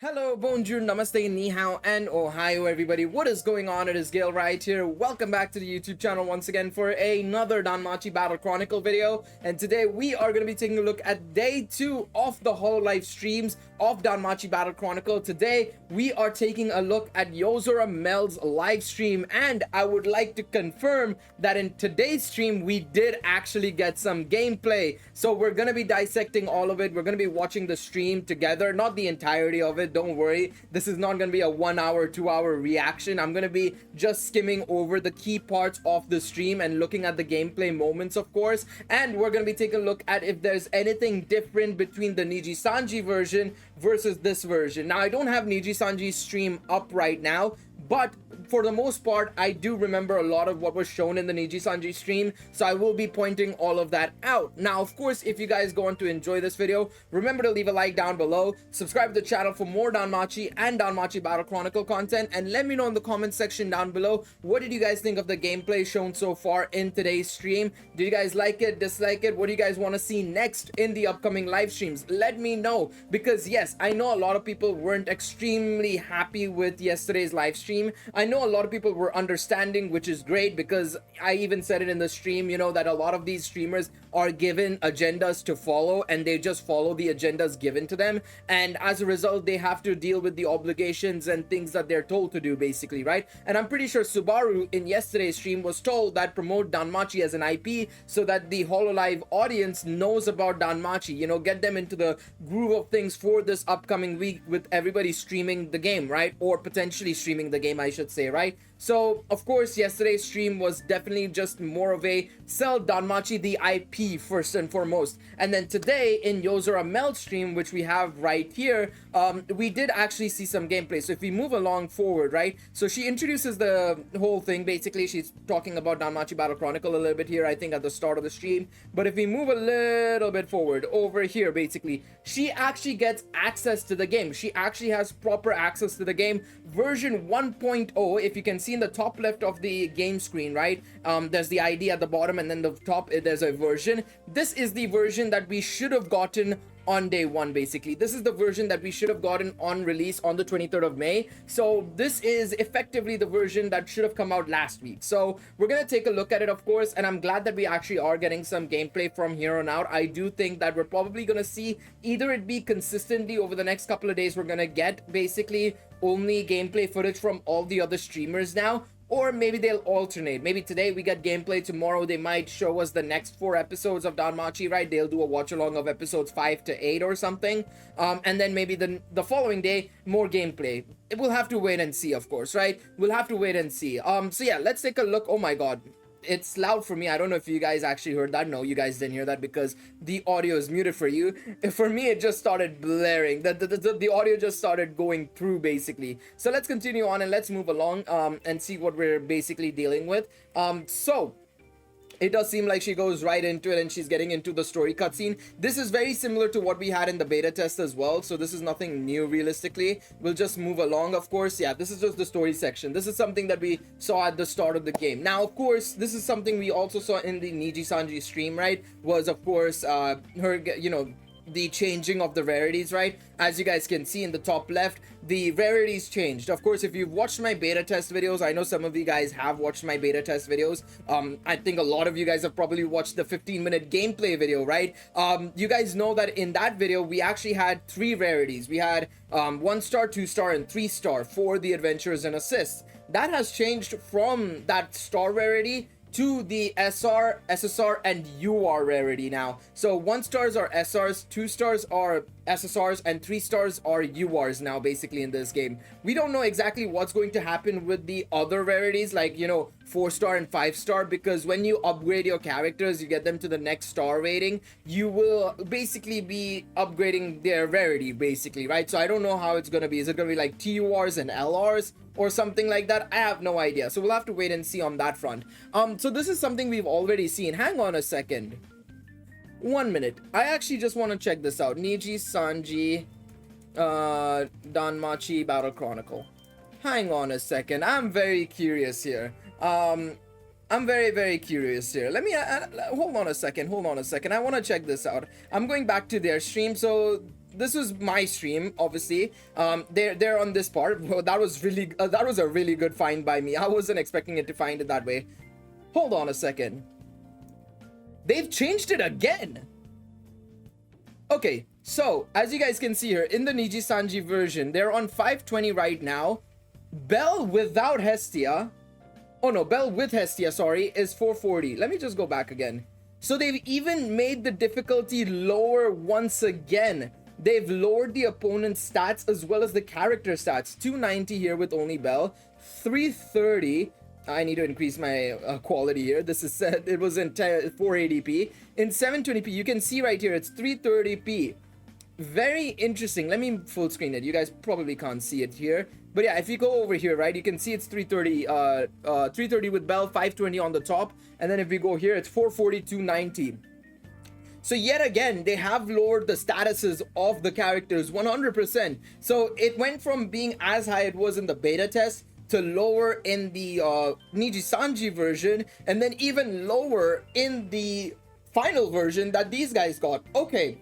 Hello, bonjour, namaste, ni hao, and ohio everybody. What is going on? It is Galeriot here. Welcome back to the YouTube channel once again for another Danmachi Battle Chronicle video. And today we are going to be taking a look at day 2 of the Hololive streams of Danmachi Battle Chronicle. Today we are taking a look at Yozora Mel's live stream, and I would like to confirm that in today's stream we did actually get some gameplay. So we're going to be dissecting all of it. We're going to be watching the stream together, not the entirety of it. Don't worry, this is not going to be a 1 hour 2 hour reaction. I'm going to be just skimming over the key parts of the stream and looking at the gameplay moments, of course, and we're going to be taking a look at if there's anything different between the Niji Sanji version versus this version. Now I don't have Niji Sanji's stream up right now, but for the most part I do remember a lot of what was shown in the Niji Sanji stream, so I will be pointing all of that out. Now of course, if you guys go on to enjoy this video, remember to leave a like down below, subscribe to the channel for more Danmachi and Danmachi Battle Chronicle content, and let me know in the comment section down below, what did you guys think of the gameplay shown so far in today's stream? Did you guys like it, dislike it? What do you guys want to see next in the upcoming live streams? Let me know, because yes, I know a lot of people weren't extremely happy with yesterday's live stream. I know a lot of people were understanding, which is great, because I even said it in the stream, you know, that a lot of these streamers are given agendas to follow and they just follow the agendas given to them, and as a result they have to deal with the obligations and things that they're told to do, basically, right? And I'm pretty sure Subaru in yesterday's stream was told that promote Danmachi as an IP so that the Hololive audience knows about Danmachi, you know, get them into the groove of things for this upcoming week with everybody streaming the game, right? Or potentially streaming the game, I should say, right? So of course yesterday's stream was definitely just more of a sell Danmachi the IP first and foremost, and then today in Yozora Mel stream, which we have right here, we did actually see some gameplay. So if we move along forward, right, so she introduces the whole thing. Basically she's talking about Danmachi Battle Chronicle a little bit here, I think at the start of the stream, but if we move a little bit forward over here, basically she actually gets access to the game. She actually has proper access to the game version 1.0. If you can see in the top left of the game screen, right, there's the ID at the bottom, and then the top there's a version. This is the version that we should have gotten on day 1. Basically this is the version that we should have gotten on release on the 23rd of May. So this is effectively the version that should have come out last week. So we're gonna take a look at it, of course, and I'm glad that we actually are getting some gameplay from here on out. I do think that we're probably gonna see either it be consistently over the next couple of days, we're gonna get basically only gameplay footage from all the other streamers now, or maybe they'll alternate. Maybe today we get gameplay, tomorrow they might show us the next 4 episodes of Danmachi, right? They'll do a watch along of episodes 5 to 8 or something, and then maybe the following day more gameplay. We'll have to wait and see, of course, right? We'll have to wait and see. So yeah, let's take a look. Oh my god, it's loud for me. I don't know if you guys actually heard that. No, you guys didn't hear that because the audio is muted for you. For me, it just started blaring. The audio just started going through, basically. So let's continue on and let's move along and see what we're basically dealing with. So it does seem like she goes right into it and she's getting into the story cutscene. This is very similar to what we had in the beta test as well, so this is nothing new realistically. We'll just move along, of course. Yeah, this is just the story section. This is something that we saw at the start of the game. Now, of course, this is something we also saw in the Niji Sanji stream, right? Was, of course, her, you know, the changing of the rarities, right? As you guys can see in the top left, the rarities changed. Of course, if you've watched my beta test videos, I know some of you guys have watched my beta test videos. I think a lot of you guys have probably watched the 15-minute gameplay video, right? You guys know that in that video we actually had 3 rarities. We had 1 star, 2 star, and 3 star for the adventures and assists. That has changed from that star rarity to the SR, SSR, and UR rarity now. So 1 stars are SRs, 2 stars are SSRs, and 3 stars are URs now, basically, in this game. We don't know exactly what's going to happen with the other rarities, like, you know, 4 star and 5 star, because when you upgrade your characters, you get them to the next star rating, you will basically be upgrading their rarity, basically, right? So I don't know how it's gonna be. Is it gonna be like TURs and LRs or something like that? I have no idea, so we'll have to wait and see on that front. So this is something we've already seen. Hang on a second, 1 minute. I actually just want to check this out. Niji Sanji Danmachi Battle Chronicle. Hang on a second, I'm very curious here. I'm very curious here. Let me hold on a second. I want to check this out. I'm going back to their stream. So this was my stream, obviously. They're on this part. Well, that was a really good find by me. I wasn't expecting it to find it that way. Hold on a second. They've changed it again. Okay, so as you guys can see here in the Niji-Sanji version, they're on 520 right now. Bell without Hestia, oh no, Bell with Hestia, sorry, is 440. Let me just go back again. So they've even made the difficulty lower once again. They've lowered the opponent's stats as well as the character stats. 290 here with only Bell, 330. I need to increase my quality here. This is it was in 480p. In 720p, you can see right here, it's 330p. Very interesting. Let me full screen it. You guys probably can't see it here. But yeah, if you go over here, right, you can see it's 330, 330 with Bell, 520 on the top. And then if we go here, it's 440, 290. So yet again, they have lowered the statuses of the characters 100%. So it went from being as high it was in the beta test to lower in the Niji-Sanji version, and then even lower in the final version that these guys got. Okay.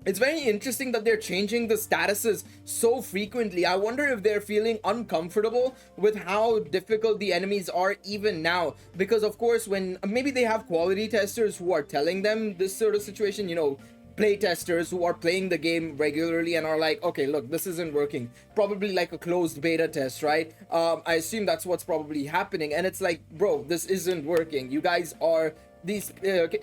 It's very interesting that they're changing the statuses so frequently. I wonder if they're feeling uncomfortable with how difficult the enemies are even now. Because of course, when maybe they have quality testers who are telling them this sort of situation, you know, play testers who are playing the game regularly and are like, okay, look, this isn't working. Probably like a closed beta test, right? I assume that's what's probably happening. And it's like, bro, this isn't working. You guys are... These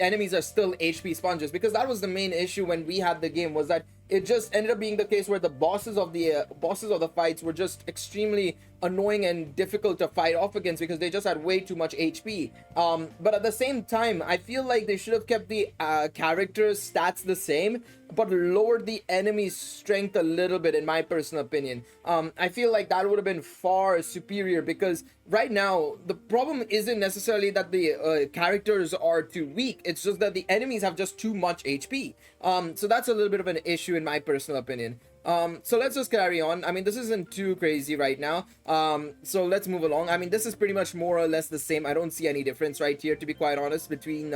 enemies are still HP sponges, because that was the main issue when we had the game, was that it just ended up being the case where the bosses of the fights were just extremely annoying and difficult to fight off against because they just had way too much HP. But at the same time, I feel like they should have kept the characters' stats the same, but lowered the enemy's strength a little bit, in my personal opinion. I feel like that would have been far superior, because right now the problem isn't necessarily that the characters are too weak, it's just that the enemies have just too much HP. So that's a little bit of an issue in my personal opinion. So let's just carry on. I mean, this isn't too crazy right now. So let's move along. I mean, this is pretty much more or less the same. I don't see any difference right here, to be quite honest, between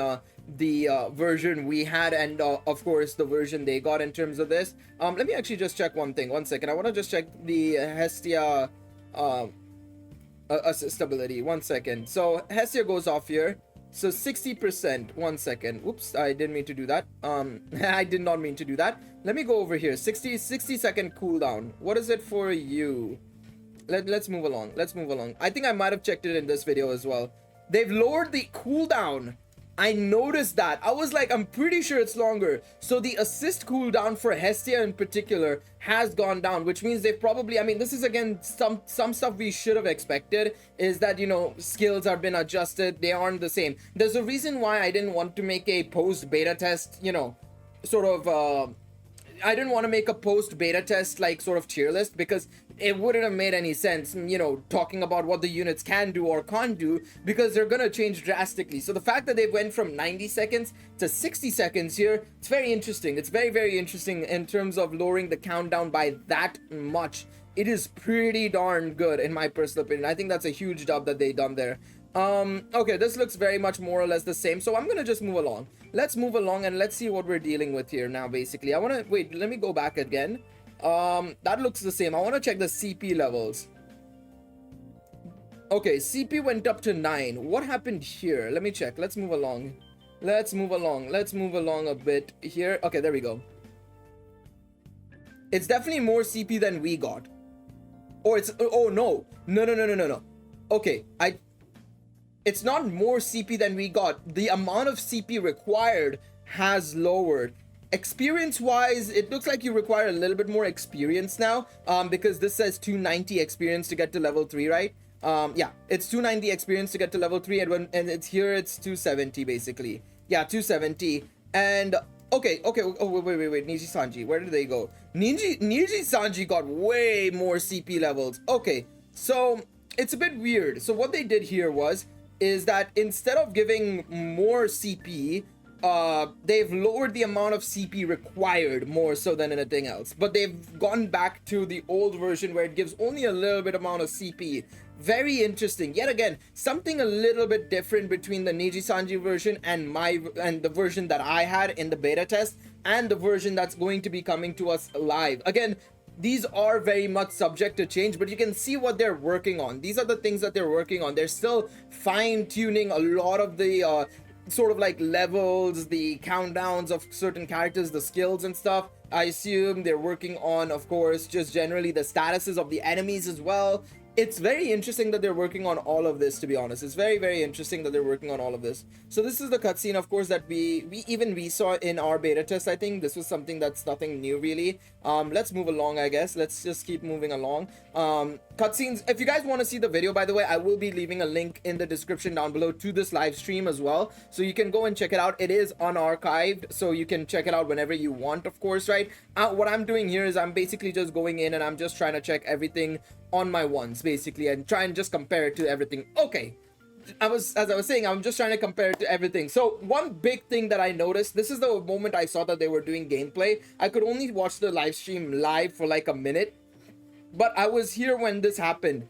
the version we had and of course the version they got in terms of this. Let me actually just check one thing. 1 second. I want to just check the Hestia assist ability. 1 second. So Hestia goes off here. So 60%. 1 second. Oops, I didn't mean to do that. I did not mean to do that. Let me go over here. 60 second cooldown. What is it for you? Let's move along. Let's move along. I think I might have checked it in this video as well. They've lowered the cooldown. I noticed that. I was like, I'm pretty sure it's longer. So the assist cooldown for Hestia in particular has gone down, which means they've probably, I mean, this is again some stuff we should have expected, is that, you know, skills have been adjusted. They aren't the same. There's a reason why I didn't want to make a post beta test, you know, sort of I didn't want to make a post beta test like sort of tier list, because it wouldn't have made any sense, you know, talking about what the units can do or can't do, because they're gonna change drastically. So the fact that they went from 90 seconds to 60 seconds here, it's very interesting. It's very, very interesting in terms of lowering the countdown by that much. It is pretty darn good in my personal opinion. I think that's a huge job that they done there. Okay, this looks very much more or less the same, so I'm gonna just move along. Let's move along and let's see what we're dealing with here now. Basically, I want to wait, let me go back again. That looks the same. I want to check the CP levels. Okay, CP went up to 9. What happened here? Let me check. Let's move along. Let's move along. Let's move along a bit here. Okay, there we go. It's definitely more CP than we got. Or it's, oh no. No. Okay, it's not more CP than we got. The amount of CP required has lowered. Experience wise, it looks like you require a little bit more experience now, because this says 290 experience to get to level 3, right? Yeah, it's 290 experience to get to level 3, and it's here, it's 270 basically. Yeah, 270. And okay. Oh, wait. Niji-Sanji, where did they go? Niji-Sanji got way more CP levels. Okay, so it's a bit weird. So what they did here is that instead of giving more CP, they've lowered the amount of CP required more so than anything else. But they've gone back to the old version where it gives only a little bit amount of CP. Very interesting. Yet again, something a little bit different between the Niji-Sanji version and the version that I had in the beta test. and the version that's going to be coming to us live. Again, these are very much subject to change, but you can see what they're working on. These are the things that they're working on. They're still fine-tuning a lot of the sort of like levels, the countdowns of certain characters, the skills and stuff. I assume they're working on, of course, just generally the statuses of the enemies as well. It's very interesting that they're working on all of this, to be honest. It's very, very interesting that they're working on all of this. So this is the cutscene, of course, that we saw in our beta test. I think this was something that's nothing new, really. Let's move along, I guess. Let's just keep moving along. Cutscenes. If you guys want to see the video, by the way, I will be leaving a link in the description down below to this live stream as well. So you can go and check it out. It is unarchived, so you can check it out whenever you want, of course, right? What I'm doing here is I'm basically just going in and I'm just trying to check everything on my ones, basically, and try and just compare it to everything. Okay, as I was saying, I'm just trying to compare it to everything. So one big thing that I noticed, this is the moment I saw that they were doing gameplay. I could only watch the live stream live for like a minute, but I was here when this happened.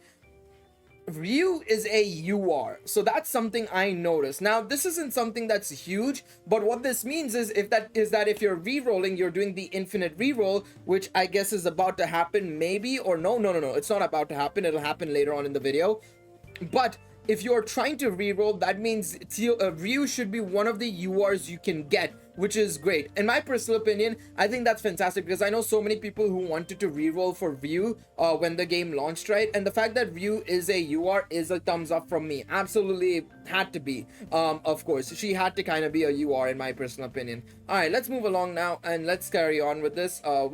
Ryu is a UR, so that's something I noticed. Now this isn't something that's huge, but what this means is that if you're re-rolling, you're doing the infinite re-roll, which I guess is about to happen, maybe, or no, it's not about to happen. It'll happen later on in the video. But if you're trying to re-roll, that means Ryu should be one of the URs you can get, which is great. In my personal opinion, I think that's fantastic because I know so many people who wanted to re-roll for Ryu when the game launched, right? And the fact that Ryu is a UR is a thumbs up from me. Absolutely had to be. Of course, she had to kind of be a UR in my personal opinion. All right, let's move along now and let's carry on with this. Oh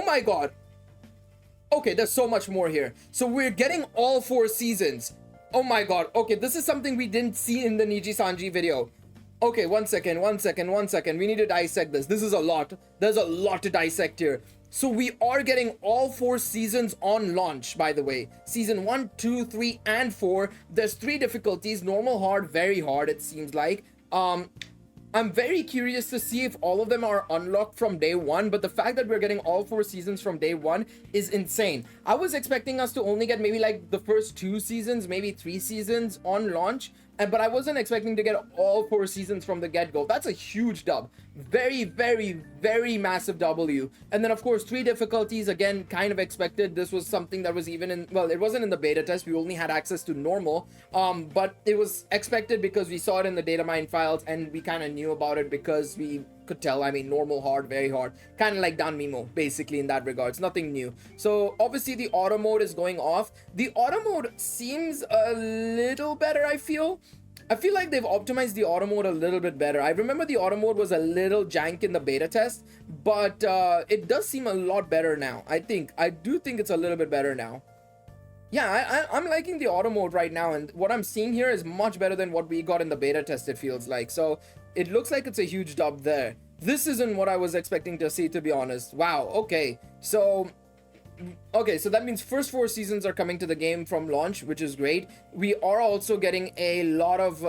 my God. Okay, there's so much more here. So we're getting all 4 seasons. Oh my God. Okay, this is something we didn't see in the Niji-sanji video. Okay, one second. We need to dissect this. This is a lot. There's a lot to dissect here. So we are getting all 4 seasons on launch, by the way. Season 1, 2, 3, and 4. There's 3 difficulties. Normal, hard, very hard, it seems like. I'm very curious to see if all of them are unlocked from day 1, but the fact that we're getting all 4 seasons from day 1 is insane. I was expecting us to only get maybe like the first 2 seasons, maybe 3 seasons on launch, but I wasn't expecting to get all 4 seasons from the get-go. That's a huge dub. Very, very, very massive W. And then of course 3 difficulties, again, kind of expected. This was something that was even in, well, it wasn't in the beta test. We only had access to normal, but it was expected because we saw it in the data mine files and we kind of knew about it because we could tell. I mean, normal, hard, very hard, kind of like Danmimo, basically, in that regards. Nothing new. So obviously the auto mode is going off. The auto mode seems a little better, I feel like they've optimized the auto mode a little bit better. I remember the auto mode was a little jank in the beta test, but it does seem a lot better now. I do think it's a little bit better now. Yeah, I'm liking the auto mode right now, and what I'm seeing here is much better than what we got in the beta test, it feels like. So it looks like it's a huge dub there. This isn't what I was expecting to see, to be honest. Wow, okay, so that means first 4 seasons are coming to the game from launch, which is great. We are also getting a lot of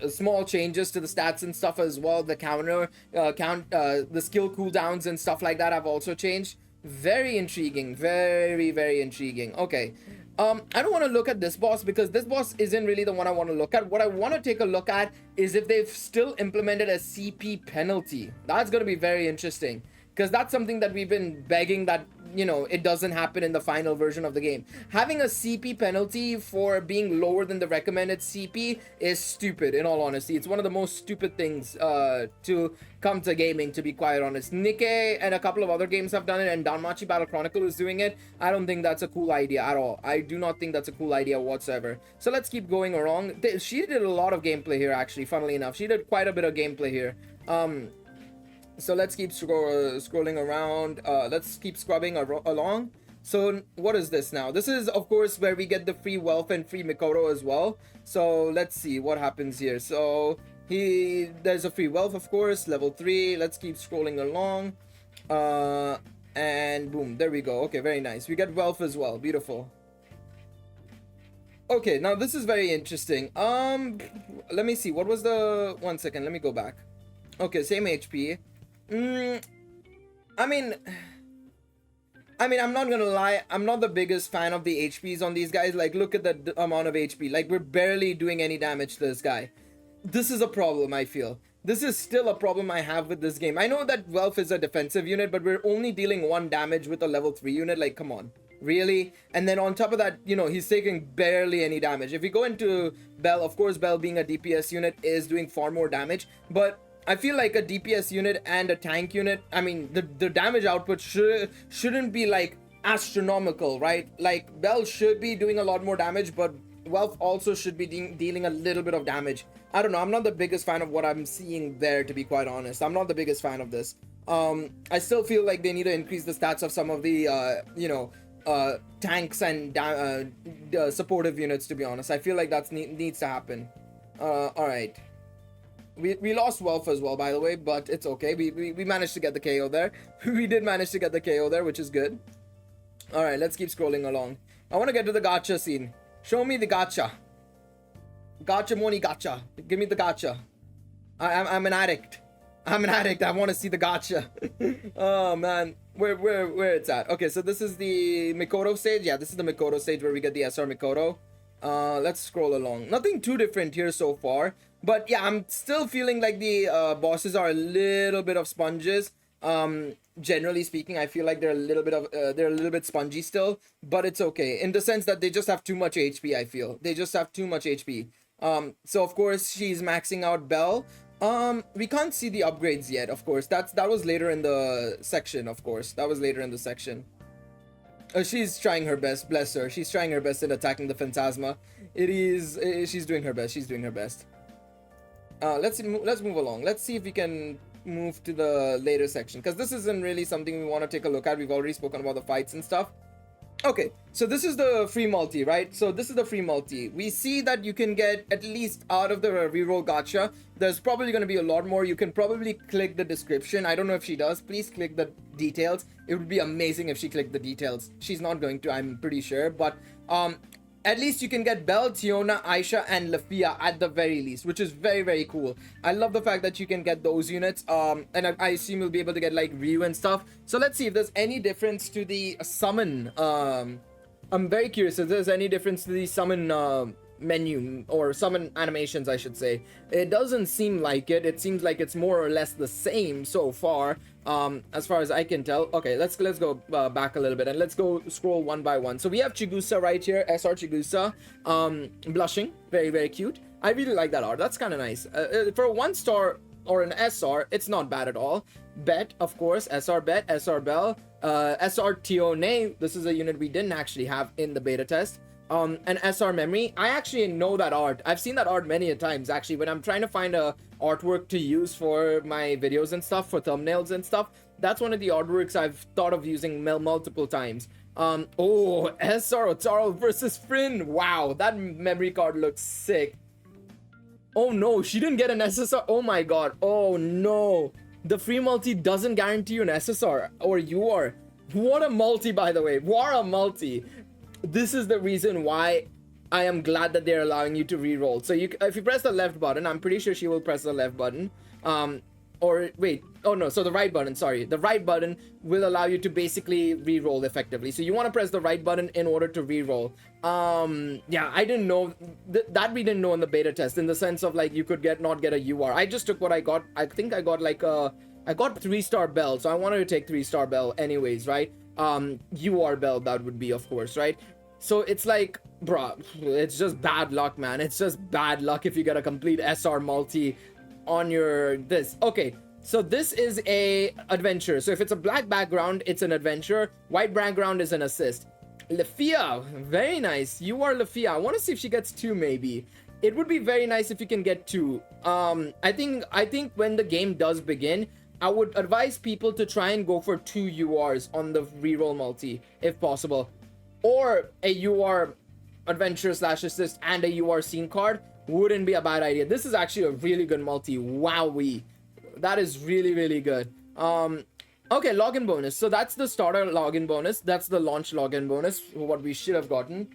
small changes to the stats and stuff as well. The the skill cooldowns and stuff like that have also changed. Very intriguing, very, very intriguing. Okay, I don't want to look at this boss because this boss isn't really the one I want to look at. What I want to take a look at is if they've still implemented a CP penalty. That's going to be very interesting because that's something that we've been begging that, you know, it doesn't happen in the final version of the game. Having a CP penalty for being lower than the recommended CP is stupid, in all honesty. It's one of the most stupid things to come to gaming, to be quite honest. Nikkei and a couple of other games have done it, and Danmachi Battle Chronicle is doing it. I don't think that's a cool idea at all. I do not think that's a cool idea whatsoever. So let's keep going along. She did a lot of gameplay here, actually, funnily enough. She did quite a bit of gameplay here. So let's keep scrolling around. Let's keep scrubbing along. So what is this now? This is, of course, where we get the free wealth and free Mikoto as well. So let's see what happens here. So there's a free wealth, of course, level 3. Let's keep scrolling along. And boom, there we go. Okay, very nice. We get wealth as well. Beautiful. Okay, now this is very interesting. Let me see. What was the... One second, let me go back. Okay, same HP. I mean, I'm not gonna lie, I'm not the biggest fan of the HPs on these guys. Like, look at the amount of HP. Like, we're barely doing any damage to this guy. This is a problem, I feel. This is still a problem I have with this game. I know that Welf is a defensive unit, but we're only dealing 1 damage with a level 3 unit. Like, come on. Really? And then on top of that, you know, he's taking barely any damage. If we go into Bell, of course, Bell being a DPS unit is doing far more damage. But I feel like a DPS unit and a tank unit, I mean, the damage output shouldn't be, like, astronomical, right? Like, Bell should be doing a lot more damage, but Welf also should be dealing a little bit of damage. I don't know. I'm not the biggest fan of what I'm seeing there, to be quite honest. I'm not the biggest fan of this. I still feel like they need to increase the stats of some of the, you know, tanks and supportive units, to be honest. I feel like that needs to happen. Alright. We lost Welf as well, by the way, but it's okay. We managed to get the KO there. We did manage to get the KO there, which is good. Alright, let's keep scrolling along. I want to get to the gacha scene. Show me the gacha. Gacha money gacha. Give me the gacha. I'm an addict. I'm an addict. I want to see the gacha. Oh man, where it's at? Okay, so this is the Mikoto stage. Yeah, this is the Mikoto stage where we get the SR Mikoto. Let's scroll along. Nothing too different here so far, but yeah, I'm still feeling like the bosses are a little bit of sponges. Generally speaking, I feel like they're a little bit spongy still, but it's okay in the sense that they just have too much HP. I feel they just have too much HP. So of course she's maxing out Bell. We can't see the upgrades yet, of course. That was later in the section, of course. That was later in the section. She's trying her best, bless her. She's trying her best in attacking the Phantasma. She's doing her best. She's doing her best. Let's move along. Let's see if we can move to the later section, because this isn't really something we want to take a look at. We've already spoken about the fights and stuff. Okay, so this is the free multi, right? So this is the free multi. We see that you can get at least out of the reroll gacha. There's probably going to be a lot more. You can probably click the description. I don't know if she does. Please click the details. It would be amazing if she clicked the details. She's not going to, I'm pretty sure. But at least you can get Belle, Tiona, Aisha, and Lafia at the very least, which is very, very cool. I love the fact that you can get those units. And I assume you'll be able to get like Ryu and stuff. So let's see if there's any difference to the summon. I'm very curious if there's any difference to the summon menu or summon animations, I should say. It doesn't seem like it. It seems like it's more or less the same so far as I can tell. Okay, let's go back a little bit and let's go scroll one by one. So we have Chigusa right here, SR Chigusa, blushing, very, very cute. I really like that art. That's kind of nice. For a 1-star or an SR, it's not bad at all. Bet, of course, SR Bet, SR Bell, SR Tione. This is a unit we didn't actually have in the beta test. And SR Memory. I actually know that art. I've seen that art many a times, actually, when I'm trying to find a artwork to use for my videos and stuff, for thumbnails and stuff. That's one of the artworks I've thought of using multiple times. Oh, SR Otaro versus Frin. Wow, that memory card looks sick. Oh no, she didn't get an SSR. Oh my god. Oh no. The free multi doesn't guarantee you an SSR or UR. What a multi, by the way. What a multi. This is the reason why I am glad that they're allowing you to re-roll. So if you press the left button, I'm pretty sure she will press the left button. Or wait, oh no, so the right button, sorry. The right button will allow you to basically re-roll effectively. So you want to press the right button in order to re-roll. Yeah, I didn't know, that we didn't know in the beta test, in the sense of like you could not get a UR. I just took what I got. I think I got like I got 3-star Bell, so I wanted to take 3-star Bell anyways, right? UR Bell, that would be, of course, right? So it's like, bruh, it's just bad luck, man. It's just bad luck if you get a complete SR multi on your this. Okay, so this is a adventure. So if it's a black background, it's an adventure. White background is an assist. Lafia, very nice. You are Lafia. I want to see if she gets 2, maybe. It would be very nice if you can get 2. I think when the game does begin, I would advise people to try and go for 2 URs on the reroll multi, if possible. Or a UR adventure / assist and a UR scene card wouldn't be a bad idea. This is actually a really good multi. Wowee. That is really, really good. Okay, login bonus. So that's the starter login bonus. That's the launch login bonus, what we should have gotten.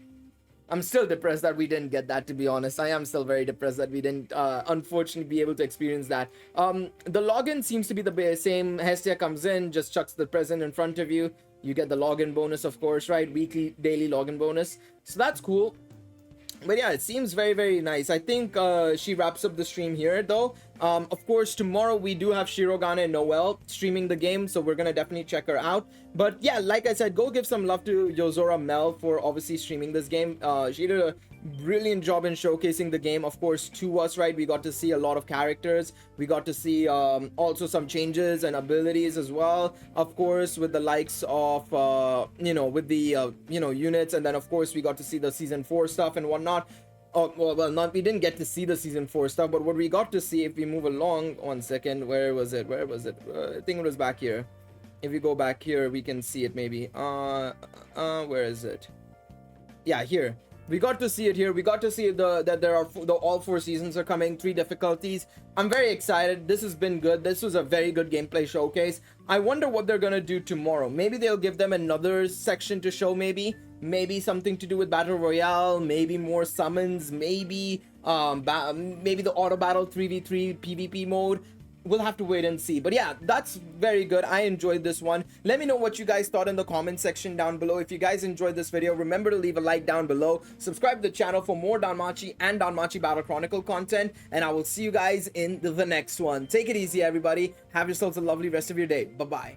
I'm still depressed that we didn't get that, to be honest. I am still very depressed that we didn't, unfortunately, be able to experience that. The login seems to be the same. Hestia comes in, just chucks the present in front of you. You get the login bonus, of course, right? Weekly, daily login bonus. So that's cool. But yeah, it seems very, very nice. I think she wraps up the stream here, though. Of course, tomorrow we do have Shirogane and Noel streaming the game, so we're gonna definitely check her out. But yeah, like I said, go give some love to Yozora Mel for obviously streaming this game. She did a brilliant job in showcasing the game. Of course, to us, right, we got to see a lot of characters. We got to see also some changes and abilities as well, of course, with the likes of with the units. And then of course we got to see the season 4 stuff and whatnot. We didn't get to see the season 4 stuff, but what we got to see, if we move along, 1 second, where was it? I think it was back here. If we go back here, we can see it maybe. Where is it? Yeah, here. We got to see it here. We got to see that there are all 4 seasons are coming, 3 difficulties. I'm very excited. This has been good. This was a very good gameplay showcase. I wonder what they're gonna do tomorrow. Maybe they'll give them another section to show, maybe something to do with Battle Royale, maybe more summons, maybe the auto battle 3v3 PvP mode. We'll have to wait and see. But yeah, that's very good. I enjoyed this one. Let me know what you guys thought in the comment section down below. If you guys enjoyed this video, remember to leave a like down below. Subscribe to the channel for more Danmachi and Danmachi Battle Chronicle content. And I will see you guys in the next one. Take it easy, everybody. Have yourselves a lovely rest of your day. Bye-bye.